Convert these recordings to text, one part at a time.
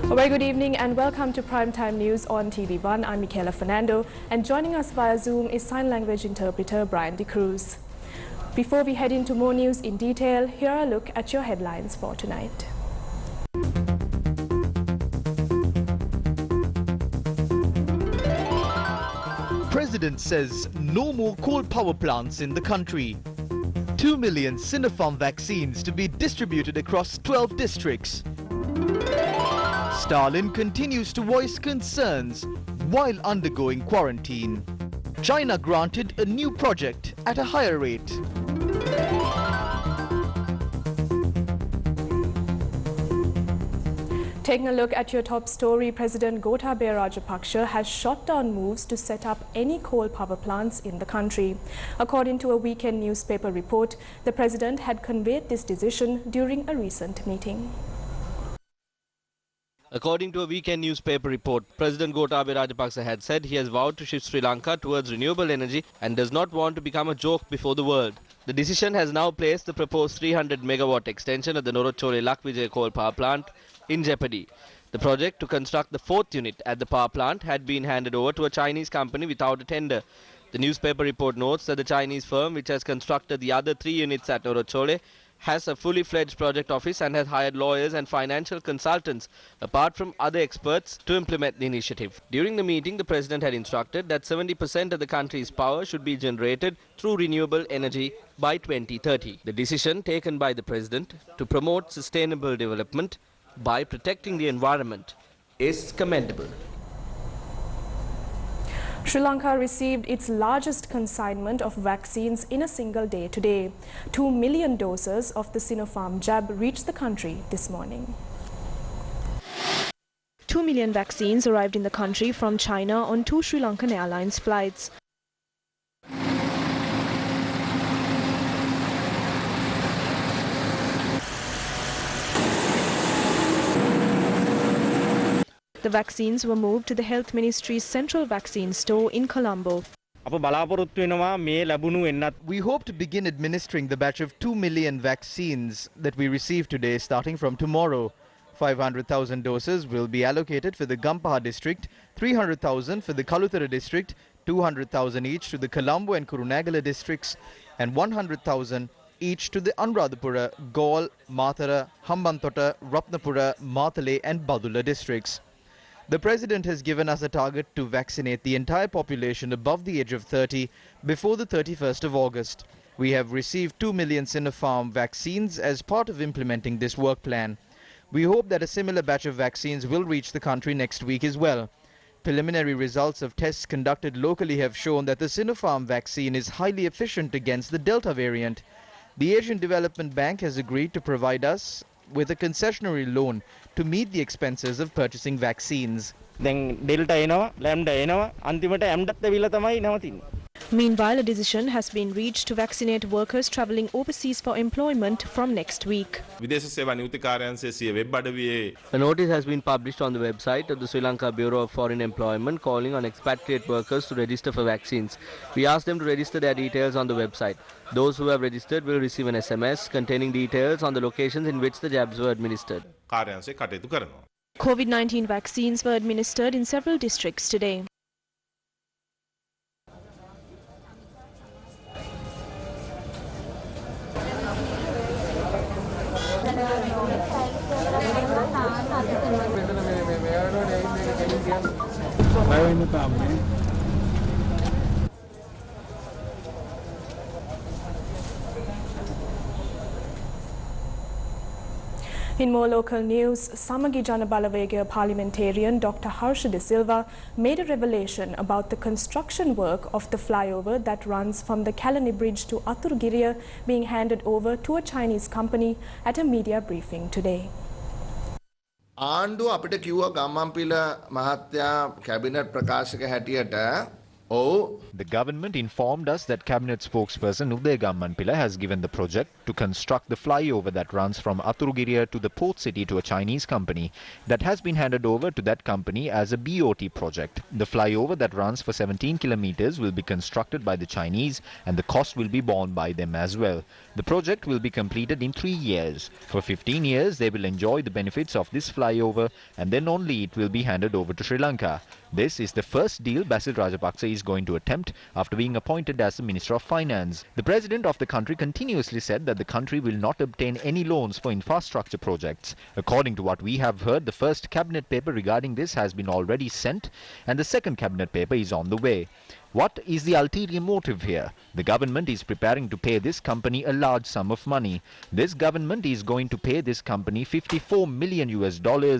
A very good evening and welcome to Primetime News on TV1. I'm Michaela Fernando and joining us via Zoom is sign language interpreter Brian De Cruz. Before we head into more news in detail, here are a look at your headlines for tonight. President says no more coal power plants in the country. 2 million Sinopharm vaccines to be distributed across 12 districts. Stalin continues to voice concerns while undergoing quarantine. China granted a new project at a higher rate. Taking a look at your top story, President Gotabaya Rajapaksa has shot down moves to set up any coal power plants in the country. According to a weekend newspaper report, the president had conveyed this decision during a recent meeting. According to a weekend newspaper report, President Gotabaya Rajapaksa had said he has vowed to shift Sri Lanka towards renewable energy and does not want to become a joke before the world. The decision has now placed the proposed 300 megawatt extension of the Norachole Lakvijay coal power plant in jeopardy. The project to construct the fourth unit at the power plant had been handed over to a Chinese company without a tender. The newspaper report notes that the Chinese firm which has constructed the other 3 units at Norachole has a fully fledged project office and has hired lawyers and financial consultants apart from other experts to implement the initiative. During the meeting, the president had instructed that 70% of the country's power should be generated through renewable energy by 2030. The decision taken by the president to promote sustainable development by protecting the environment is commendable. Sri Lanka received its largest consignment of vaccines in a single day today. 2 million doses of the Sinopharm jab reached the country this morning. 2 million vaccines arrived in the country from China on 2 Sri Lankan Airlines flights. The vaccines were moved to the Health Ministry's Central Vaccine Store in Colombo. We hope to begin administering the batch of 2 million vaccines that we received today starting from tomorrow. 500,000 doses will be allocated for the Gampaha district, 300,000 for the Kalutara district, 200,000 each to the Colombo and Kurunegala districts, and 100,000 each to the Anuradhapura, Galle, Matara, Hambantota, Ratnapura, Matale and Badula districts. The president has given us a target to vaccinate the entire population above the age of 30 before the 31st of August. We have received 2 million Sinopharm vaccines as part of implementing this work plan. We hope that a similar batch of vaccines will reach the country next week as well. Preliminary results of tests conducted locally have shown that the Sinopharm vaccine is highly efficient against the Delta variant. The Asian Development Bank has agreed to provide us with a concessionary loan to meet the expenses of purchasing vaccines. Meanwhile, a decision has been reached to vaccinate workers travelling overseas for employment from next week. A notice has been published on the website of the Sri Lanka Bureau of Foreign Employment calling on expatriate workers to register for vaccines. We asked them to register their details on the website. Those who have registered will receive an SMS containing details on the locations in which the jabs were administered. COVID-19 vaccines were administered in several districts today. In more local news, Samagi Jana Balawegaya parliamentarian Dr. Harsha De Silva made a revelation about the construction work of the flyover that runs from the Kalani Bridge to Aturgiriya being handed over to a Chinese company at a media briefing today. ආණ්ඩුව අපිට කිව්වා ගම්මන්පිල මහත්තයා cabinet ප්‍රකාශක හැටියට Oh. The government informed us that Cabinet spokesperson Uday Gammanpila has given the project to construct the flyover that runs from Aturugiriya to the port city to a Chinese company that has been handed over to that company as a BOT project. The flyover that runs for 17 kilometers will be constructed by the Chinese and the cost will be borne by them as well. The project will be completed in 3 years. For 15 years, they will enjoy the benefits of this flyover and then only it will be handed over to Sri Lanka. This is the first deal Basil Rajapaksa is going to attempt after being appointed as the Minister of Finance. The President of the country continuously said that the country will not obtain any loans for infrastructure projects. According to what we have heard, the first cabinet paper regarding this has been already sent and the second cabinet paper is on the way. What is the ulterior motive here? The government is preparing to pay this company a large sum of money. This government is going to pay this company $54 million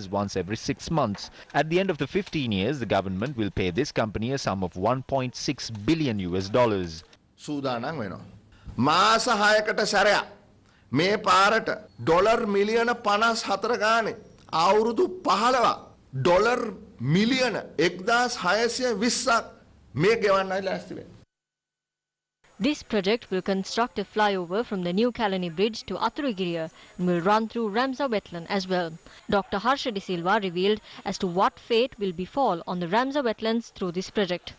once every 6 months. At the end of the 15 years, the government will pay this company a sum of $1.6 billion. සූදානම් වෙනවා. මාස 6කට සැරයක් මේ පාරට dollar මිලියන 54 ගානේ අවුරුදු 15ක් ඩොලර් මිලියන 1620ක් මේ ගෙවන්නයි ලෑස්ති වෙන්නේ. This project will construct a flyover from the New Kalani Bridge to Aturugiriya and will run through Ramsar wetland as well. Dr. Harsha De Silva revealed as to what fate will befall on the Ramsar wetlands through this project.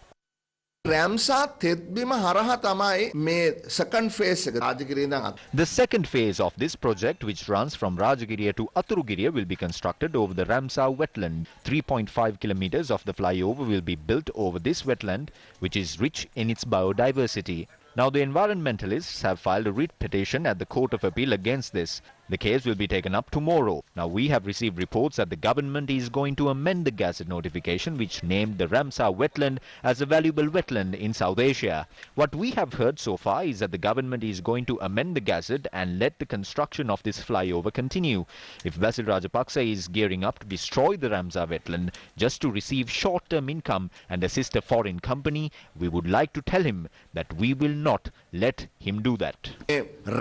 Ramsar තෙත්බිම හරහා තමයි මේ second phase එක රාජගිරිය ඉඳන්. The second phase of this project, which runs from Rajagiriya to Aturugiriya, will be constructed over the Ramsar wetland. 3.5 kilometers of the flyover will be built over this wetland, which is rich in its biodiversity. Now, the environmentalists have filed a writ petition at the Court of Appeal against this. The case will be taken up tomorrow. Now, we have received reports that the government is going to amend the Gazette notification which named the Ramsar wetland as a valuable wetland in South Asia. What we have heard so far is that the government is going to amend the Gazette and let the construction of this flyover continue. If Basil Rajapaksa is gearing up to destroy the Ramsar wetland just to receive short-term income and assist a foreign company, we would like to tell him that we will not let him do that.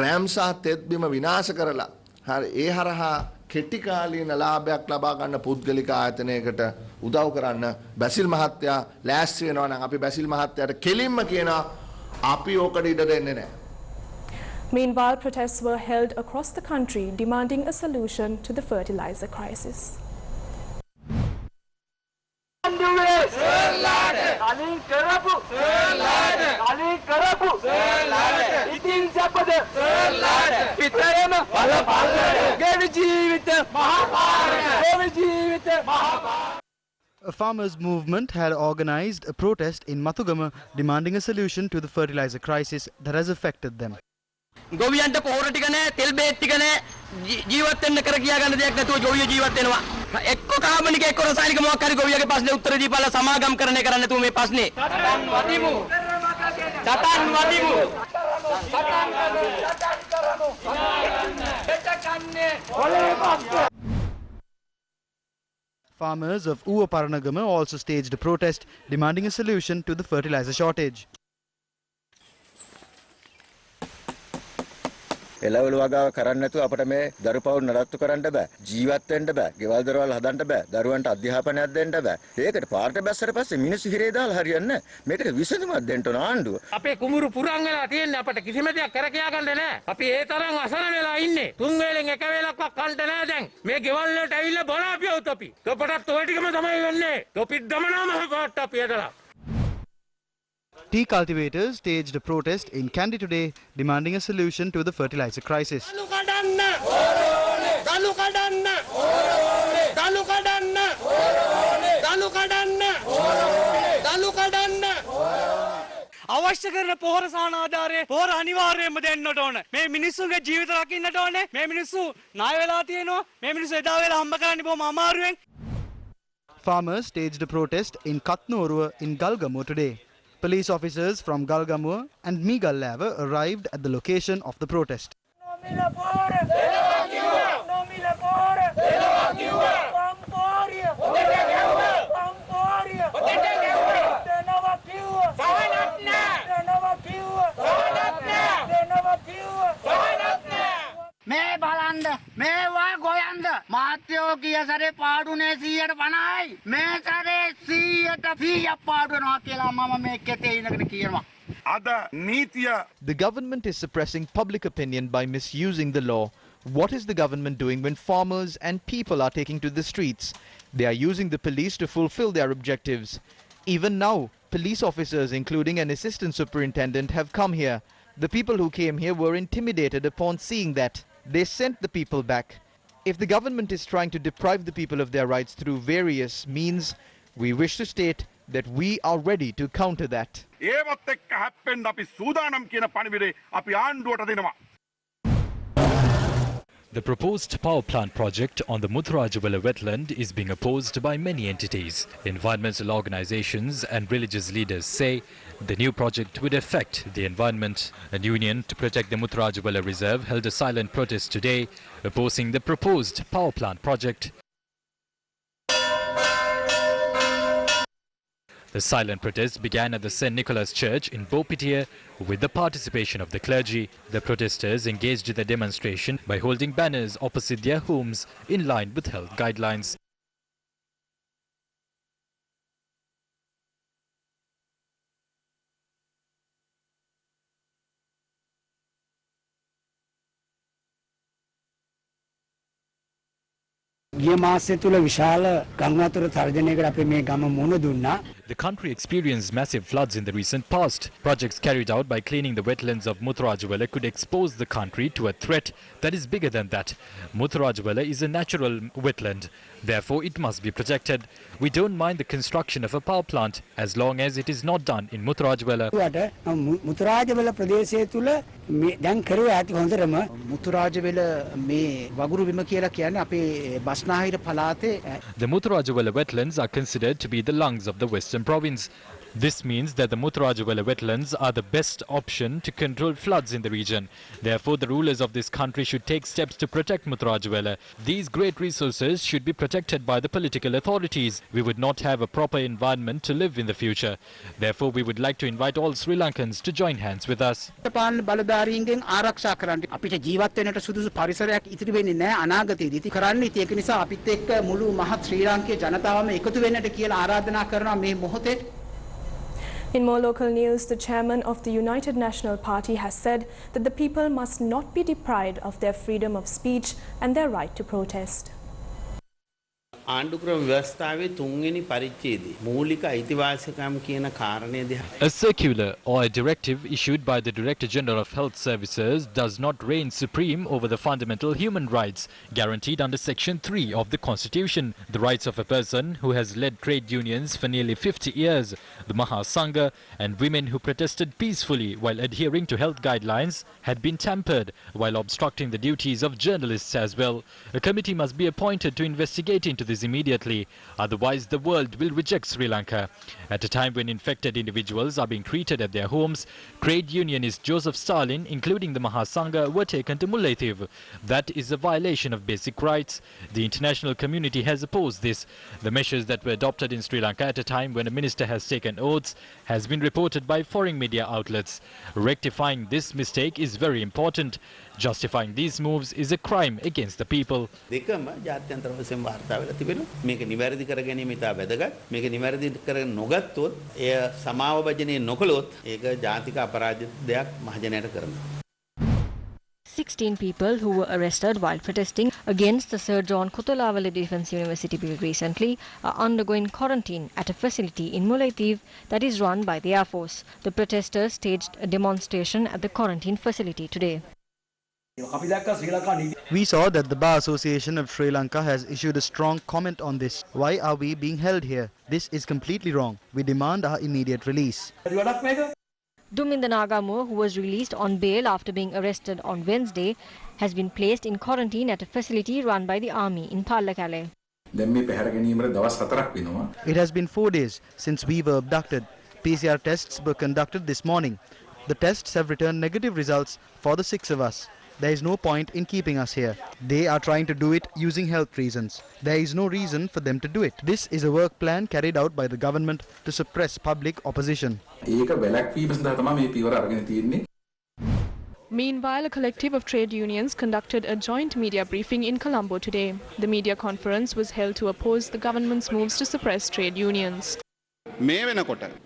Ramsar තෙත්බිම විනාශ කරලා හරි ඒ හරහා කෙටි කාලීන ලාභයක් ලබා ගන්න පුද්ගලික ආයතනයකට උදව් කරන්න බැසිල් මහත්තයා ලෑස්ති වෙනවා නම් අපි බැසිල් මහත්තයාට කෙලින්ම කියනවා අපි ඕකට ඉඩ දෙන්නේ නැහැ. Meanwhile, protests were held across the country demanding a solution to the fertilizer crisis. A farmers' movement had organized a protest in Mathugama demanding a solution to the fertilizer crisis that has affected them. ගොවියන්ට පොහොර ටික නැහැ, තෙල් බේත් ටික නැහැ, ජීවත් වෙන්න කර කියා ගන්න දෙයක් නැතුව ගොවියෝ ජීවත් වෙනවා. එක්ක කාබනික එක්ක රසායනික මොකක් හරි ගොවියගේ ප්‍රශ්නේ උත්තර දීපලා සමාගම් කරන්නේ කරන්නේ නැතුව මේ ප්‍රශ්නේ. සටන් වදිමු. සටන් වදිමු. සටන් කරමු. බෙට කන්නේ. ඔලේ පස්සේ. Farmers of Uwaparanagama also staged a protest demanding a solution to the fertilizer shortage. එළවලු වගාව කරන්න නැතුව අපිට මේ දරුපවුල් නඩත්තු කරන්න බෑ. ජීවත් වෙන්න බෑ. ගෙවල් දොරවල් හදන්න බෑ. දරුවන්ට අධ්‍යාපනයක් දෙන්න බෑ. ඒකට පාරට බැස්සට පස්සේ මිනිස්සු හිරේ දාලා හරියන්නේ නැහැ. මේකට විසඳුමක් දෙන්න ඕන ආණ්ඩුව. අපේ කුඹුරු පුරන් වෙලා තියෙන්නේ අපිට කිසිම දෙයක් කර කියා ගන්න නැහැ. අපි ඒ තරම් අසරණ වෙලා ඉන්නේ. තුන් වේලෙන් එක වේලක්වත් කන්න නැහැ දැන්. මේ ගෙවල් වලට ඇවිල්ලා බලාපියවුත් අපි. තොපටත් ඔය ටිකම තමයි වෙන්නේ. තොපිත් දමනම පාට අපි ඇදලා. Tea cultivators staged a protest in Kandy today demanding a solution to the fertilizer crisis. අවශ්‍ය කරන පොහොර සාන ආධාරයේ පොහොර අනිවාර්යයෙන්ම දෙන්නට ඕන. මේ මිනිස්සුන්ගේ ජීවිත රකින්නට ඕනේ. මේ මිනිස්සු ණය වෙලා තියෙනවා. මේ මිනිස්සු එදා වෙලා හම්බ කරන්නේ බොහොම අමාරුවෙන්. Farmers staged a protest in Katnuoruwa in Galgamuwa today. Police officers from Galgamuwa and Meegallava arrived at the location of the protest. මේ බලන්න මේවා ගොයන්ද මාත්‍යෝ කිය සැරේ පාඩුනේ 150යි. මේ සැරේ 100ට පාඩු වෙනවා කියලා මම මේ කෙතේ ඉඳගෙන කියනවා. The government is suppressing public opinion by misusing the law. What is the government doing when farmers and people are taking to the streets? They are using the police to fulfill their objectives. Even now, police officers, including an assistant superintendent, have come here. The people who came here were intimidated upon seeing that. They sent the people back. If the government is trying to deprive the people of their rights through various means, we wish to state that we are ready to counter that. The proposed power plant project on the Muthrajawala wetland is being opposed by many entities. Environmental organizations and religious leaders say the new project would affect the environment. A union to protect the Muthrajawala reserve held a silent protest today opposing the proposed power plant project. The silent protest began at the St. Nicholas Church in Bopitia with the participation of the clergy. The protesters engaged in the demonstration by holding banners opposite their homes in line with health guidelines. The country experienced massive floods in the recent past. Projects carried out by cleaning the wetlands of Muthrajawala could expose the country to a threat that is bigger than that. Muthrajawala is a natural wetland. Therefore, it must be protected. We don't mind the construction of a power plant as long as it is not done in Muthrajawala. මුතුරාජවල ප්‍රදේශය තුල දැන් කරුව ඇති හොඳටම මුතුරාජවල මේ වගුරු බිම කියලා කියන්නේ අපේ බස්නාහිර පළාතේ. The Muthrajawala wetlands are considered to be the lungs of the Western Province. This means that the Muthrajawala wetlands are the best option to control floods in the region. Therefore, the rulers of this country should take steps to protect Muthrajawala. These great resources should be protected by the political authorities. We would not have a proper environment to live in the future. Therefore, we would like to invite all Sri Lankans to join hands with us. බලධාරීන්ගෙන් ආරක්ෂා කරන්න අපිට ජීවත් වෙන්නට සුදුසු පරිසරයක් ඉතිරි වෙන්නේ නැහැ අනාගතයේදී. ඉතින් කරන්නේ ඒක නිසා අපිත් එක්ක මුළු මහත් ශ්‍රී ලාංකේය ජනතාවම එකතු වෙන්නට කියලා ආරාධනා කරනවා මේ මොහොතේ. In more local news, the chairman of the United National Party has said that the people must not be deprived of their freedom of speech and their right to protest. ආණ්ඩුක්‍රම ව්‍යවස්ථාවේ තුන්වෙනි පරිච්ඡේදයේ මූලික අයිතිවාසිකම් කියන කාරණය දිහා A circular or a directive issued by the Director General of Health Services does not reign supreme over the fundamental human rights guaranteed under Section 3 of the Constitution. The rights of a person who has led trade unions for nearly 50 years, the Mahasangha, and women who protested peacefully while adhering to health guidelines had been tampered while obstructing the duties of journalists as well. A committee must be appointed to investigate into this immediately, otherwise the world will reject Sri Lanka. At a time when infected individuals are being treated at their homes, trade unionist Joseph Stalin, including the Mahasangha, were taken to Mullaitivu. That is a violation of basic rights. The international community has opposed this. The measures that were adopted in Sri Lanka at a time when a minister has taken oaths has been reported by foreign media outlets. Rectifying this mistake is very important. Justifying these moves is a crime against the people. දෙකම ජාත්‍යන්තර වශයෙන් වාර්තා වෙලා තිබෙනවා. මේක නිවැරදි කර ගැනීම ඉතා වැදගත්. මේක නිවැරදි කර නොගත්තොත් එය සමාව භජනය නොකළොත් ඒක ජාතික අපරාධයක් මහජනයට කරනවා. 16 people who were arrested while protesting against the Sir John Kutulawala Defence University bill recently are undergoing quarantine at a facility in Mullaitivu that is run by the Air Force. The protesters staged a demonstration at the quarantine facility today. We saw that the Bar Association of Sri Lanka has issued a strong comment on this. Why are we being held here? This is completely wrong. We demand our immediate release. Duminda Nagamur, who was released on bail after being arrested on Wednesday, has been placed in quarantine at a facility run by the army in Pallakale. It has been 4 days since we were abducted. PCR tests were conducted this morning. The tests have returned negative results for the 6 of us. There is no point in keeping us here. They are trying to do it using health reasons. There is no reason for them to do it. This is a work plan carried out by the government to suppress public opposition. Meanwhile, a collective of trade unions conducted a joint media briefing in Colombo today. The media conference was held to oppose the government's moves to suppress trade unions. The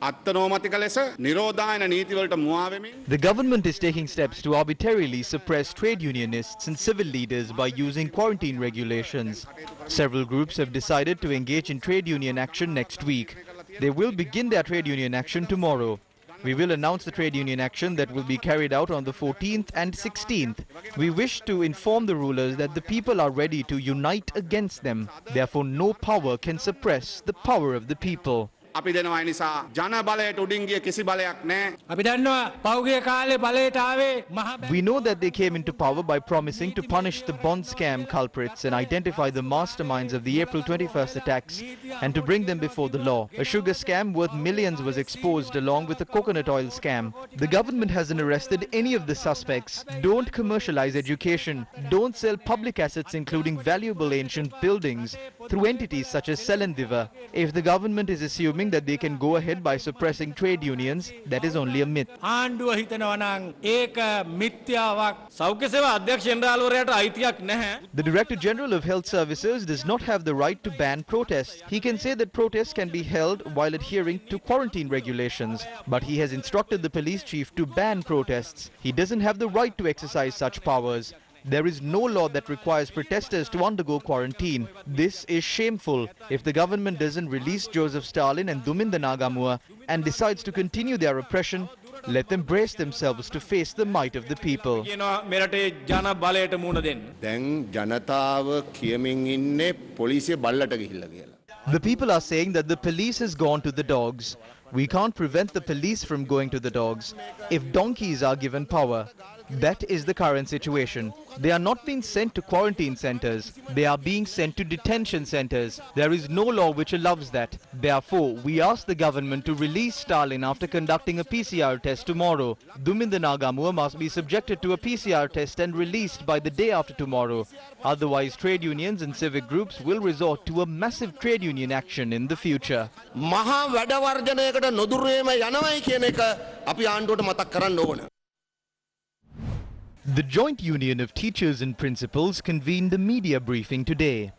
government is taking steps to arbitrarily suppress trade unionists and civil leaders by using quarantine regulations. Several groups have decided to engage in trade union action next week. They will begin their trade union action tomorrow. We will announce the trade union action that will be carried out on the 14th and 16th. We wish to inform the rulers that the people are ready to unite against them. Therefore, no power can suppress the power of the people. We know that they came into power by promising to punish the bond scam culprits and identify the masterminds of the April 21st attacks and to bring them before the law. A sugar scam worth millions was exposed along with a coconut oil scam. The government hasn't arrested any of the suspects. Don't commercialize education. Don't sell public assets including valuable ancient buildings through entities such as Selendiva. If the government is assuming that they can go ahead by suppressing trade unions, that is only a myth. The Director General of Health Services does not have the right to ban protests. He can say that protests can be held while adhering to quarantine regulations, but he has instructed the police chief to ban protests. He doesn't have the right to exercise such powers. There is no law that requires protesters to undergo quarantine. This is shameful. If the government doesn't release Joseph Stalin and Duminda Nagamua and decides to continue their oppression, let them brace themselves to face the might of the people. The people are saying that the police has gone to the dogs. We can't prevent the police from going to the dogs. If donkeys are given power, that is the current situation. They are not being sent to quarantine centers. They are being sent to detention centers. There is no law which allows that. Therefore, we ask the government to release Stalin after conducting a PCR test tomorrow. Duminda Nagamua must be subjected to a PCR test and released by the day after tomorrow. Otherwise, trade unions and civic groups will resort to a massive trade union action in the future. The Joint Union of Teachers and Principals convened a media briefing today.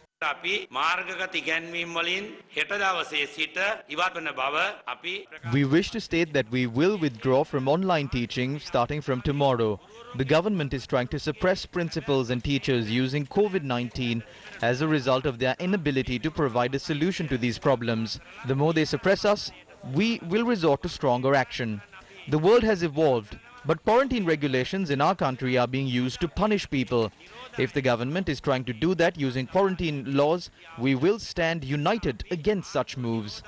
We wish to state that we will withdraw from online teaching starting from tomorrow. The government is trying to suppress principals and teachers using COVID-19 as a result of their inability to provide a solution to these problems. The more they suppress us, we will resort to stronger action. The world has evolved, but quarantine regulations in our country are being used to punish people. If the government is trying to do that using quarantine laws, we will stand united against such moves.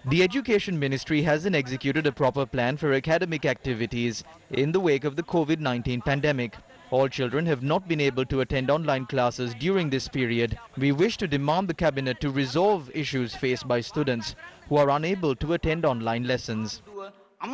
The Education Ministry hasn't executed a proper plan for academic activities in the wake of the COVID-19 pandemic. All children have not been able to attend online classes during this period. We wish to demand the cabinet to resolve issues faced by students who are unable to attend online lessons. A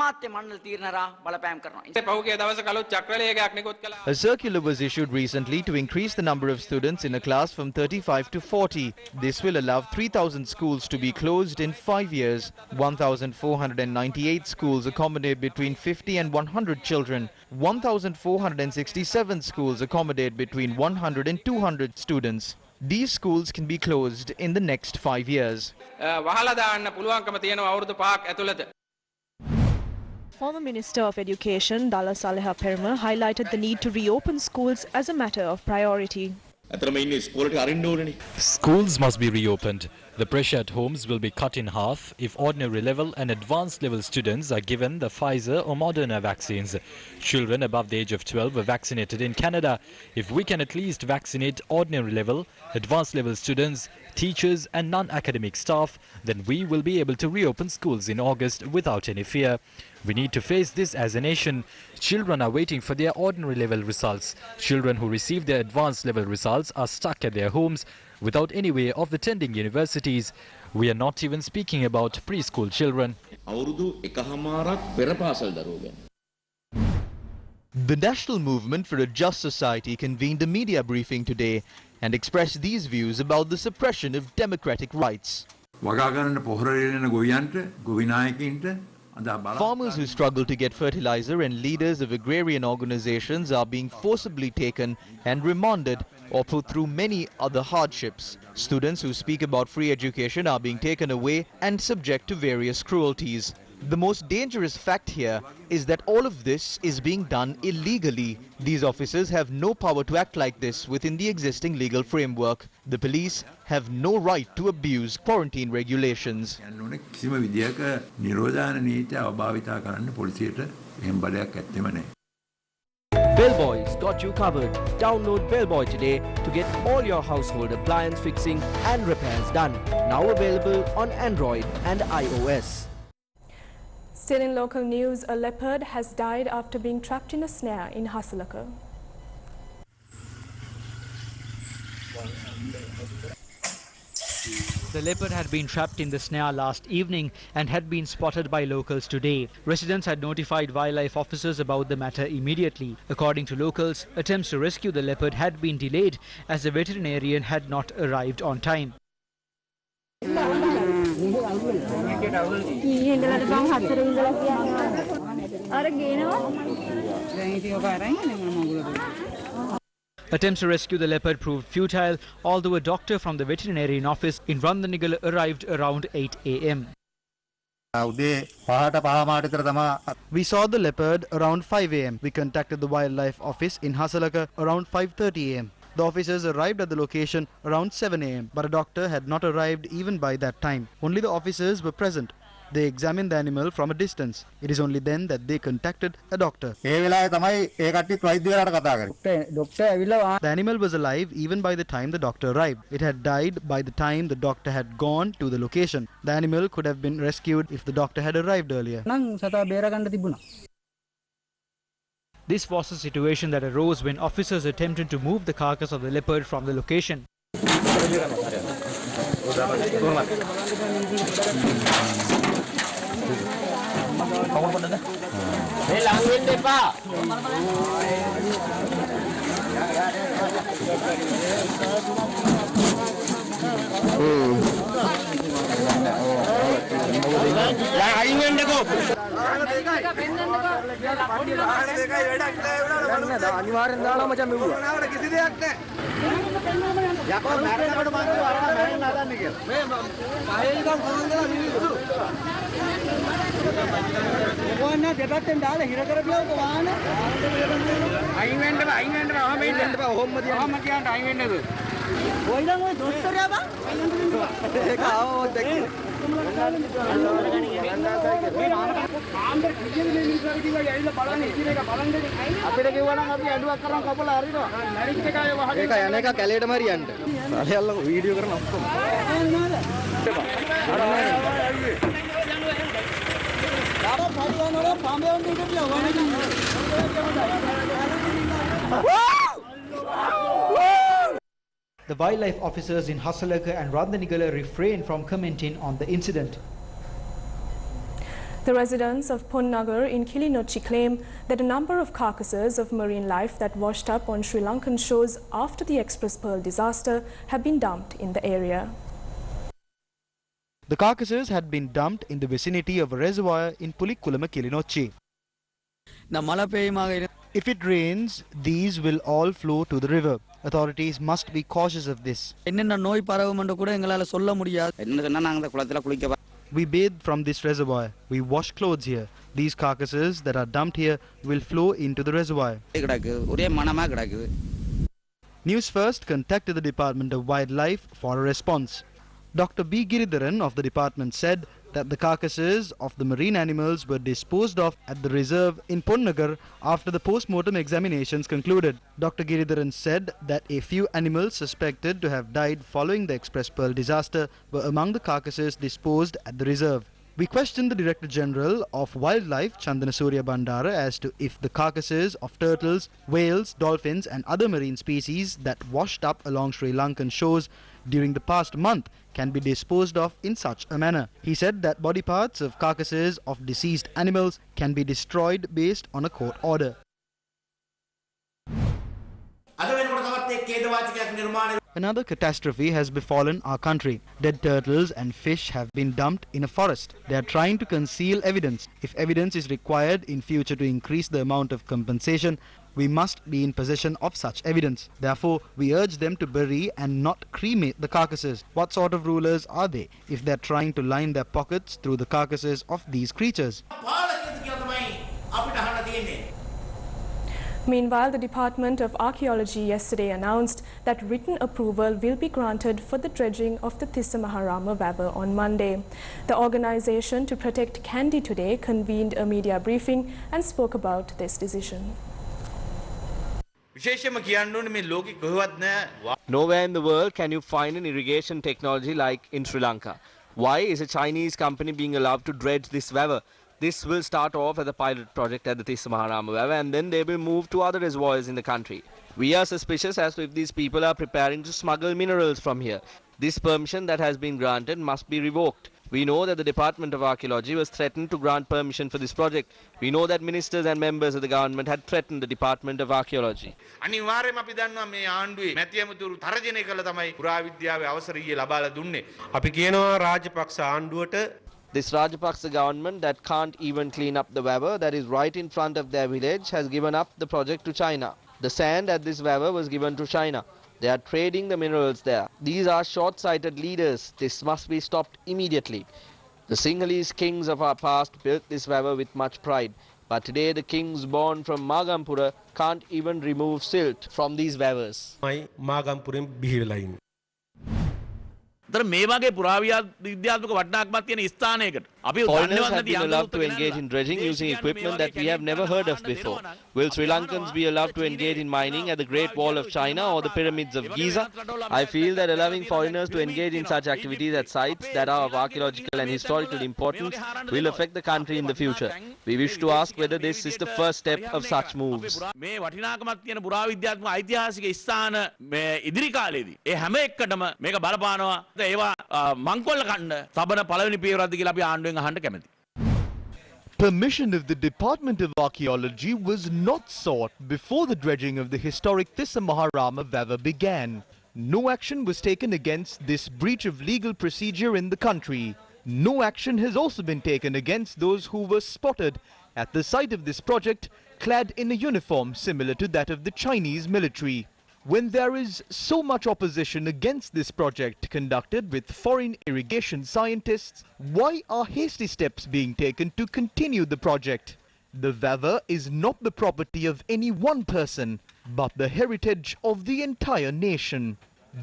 circular was issued recently to increase the number of students in a class from 35 to 40. This will allow 3,000 schools to be closed in 5 years. 1,498 schools accommodate between 50 and 100 children. 1,467 schools accommodate between 100 and 200 students. These schools can be closed in the next 5 years. Former Minister of Education Dala Saleha Perma highlighted the need to reopen schools as a matter of priority. Schools must be reopened. The pressure at homes will be cut in half if ordinary level and advanced level students are given the Pfizer or Moderna vaccines. Children above the age of 12 were vaccinated in Canada. If we can at least vaccinate ordinary level, advanced level students, teachers and non-academic staff, then we will be able to reopen schools in August without any fear. We need to face this as a nation. Children are waiting for their ordinary level results. Children who receive their advanced level results are stuck at their homes without any way of attending universities. We are not even speaking about preschool children. The National Movement for a Just Society convened a media briefing today. and expressed these views about the suppression of democratic rights. Farmers who struggle to get fertilizer and leaders of agrarian organizations are being forcibly taken and remanded or put through many other hardships. Students who speak about free education are being taken away and subject to various cruelties. The most dangerous fact here is that all of this is being done illegally. These officers have no power to act like this within the existing legal framework. The police have no right to abuse quarantine regulations. Bellboy's got you covered. Download Bellboy today to get all your household appliance fixing and repairs done. Now available on Android and iOS. Still in local news, a leopard has died after being trapped in a snare in Hasalaka. The leopard had been trapped in the snare last evening and had been spotted by locals today. Residents had notified wildlife officers about the matter immediately. According to locals, attempts to rescue the leopard had been delayed as the veterinarian had not arrived on time. Attempts to rescue the leopard proved futile, although a doctor from the veterinarian office in Randanigala arrived around 8 a.m. We saw the leopard around 5 a.m. We contacted the wildlife office in Hasalaka around 5:30 a.m. The officers arrived at the location around 7 a.m. but a doctor had not arrived even by that time. Only the officers were present. They examined the animal from a distance. It is only then that they contacted a doctor. The animal was alive even by the time the doctor arrived. It had died by the time the doctor had gone to the location. The animal could have been rescued if the doctor had arrived earlier. This was a situation that arose when officers attempted to move the carcass of the leopard from the location. The wildlife officers in Hasalaka and Randanigala refrained from commenting on the incident. The residents of Ponnagar in Kilinochchi claim that a number of carcasses of marine life that washed up on Sri Lankan shores after the Express Pearl disaster have been dumped in the area. The carcasses had been dumped in the vicinity of a reservoir in Pulikkulama, Kilinochchi. If it rains, these will all flow to the river. Authorities must be cautious of this. We bathe from this reservoir. We wash clothes here. These carcasses that are dumped here will flow into the reservoir. Newsfirst contacted the Department of Wildlife for a response. Dr. B. Giridharan of the department said that the carcasses of the marine animals were disposed of at the reserve in Ponnagar after the post-mortem examinations concluded. Dr. Giridharan said that a few animals suspected to have died following the Express Pearl disaster were among the carcasses disposed at the reserve. We questioned the Director General of Wildlife, Chandana Surya Bandara, as to if the carcasses of turtles, whales, dolphins and other marine species that washed up along Sri Lankan shores during the past month can be disposed of in such a manner. He said that body parts of carcasses of deceased animals can be destroyed based on a court order. Another catastrophe has befallen our country. Dead turtles and fish have been dumped in a forest. They are trying to conceal evidence. If evidence is required in future to increase the amount of compensation, we must be in possession of such evidence. Therefore, we urge them to bury and not cremate the carcasses. What sort of rulers are they if they are trying to line their pockets through the carcasses of these creatures? Meanwhile, the Department of Archaeology yesterday announced that written approval will be granted for the dredging of the Tissa Maharama River on Monday. The Organization to Protect Kandy today convened a media briefing and spoke about this decision. Nowhere in the world can you find an irrigation technology like in Sri Lanka. Why is a Chinese company being allowed to dredge this river? This will start off as a pilot project at the Tissa Maharama River, and then they will move to other reservoirs in the country. We are suspicious as to if these people are preparing to smuggle minerals from here. This permission that has been granted must be revoked. We know that the Department of Archaeology was threatened to grant permission for this project. We know that ministers and members of the government had threatened the Department of Archaeology. This Rajapaksa government that can't even clean up the river that is right in front of their village has given up the project to China. The sand at this river was given to China. They are trading the minerals there. These are short-sighted leaders. This must be stopped immediately. The Sinhalese kings of our past built this river with much pride. But today the kings born from Magampura can't even remove silt from these rivers. Foreigners have been allowed to engage in dredging using equipment that we have never heard of before. Will Sri Lankans be allowed to engage in mining at the Great Wall of China or the pyramids of Giza? I feel that allowing foreigners to engage in such activities at sites that are of archaeological and historical importance will affect the country in the future. We wish to ask whether this is the first step of such moves. Permission of the Department of Archaeology was not sought before the dredging of the historic Tissa Maharama river began. No action was taken against this breach of legal procedure in the country. No action has also been taken against those who were spotted at the site of this project clad in a uniform similar to that of the Chinese military. When there is so much opposition against this project conducted with foreign irrigation scientists, why are hasty steps being taken to continue the project? The river is not the property of any one person, but the heritage of the entire nation.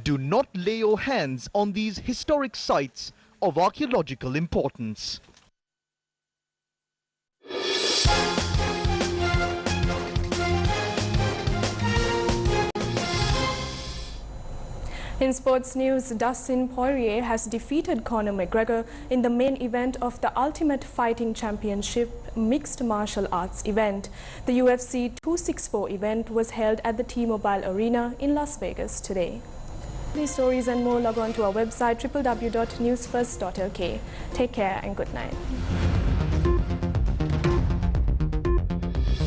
Do not lay your hands on these historic sites of archaeological importance. In sports news, Dustin Poirier has defeated Conor McGregor in the main event of the Ultimate Fighting Championship mixed martial arts event. The UFC 264 event was held at the T-Mobile Arena in Las Vegas today. These stories and more, log on to our website www.newsfirst.lk. Take care and good night.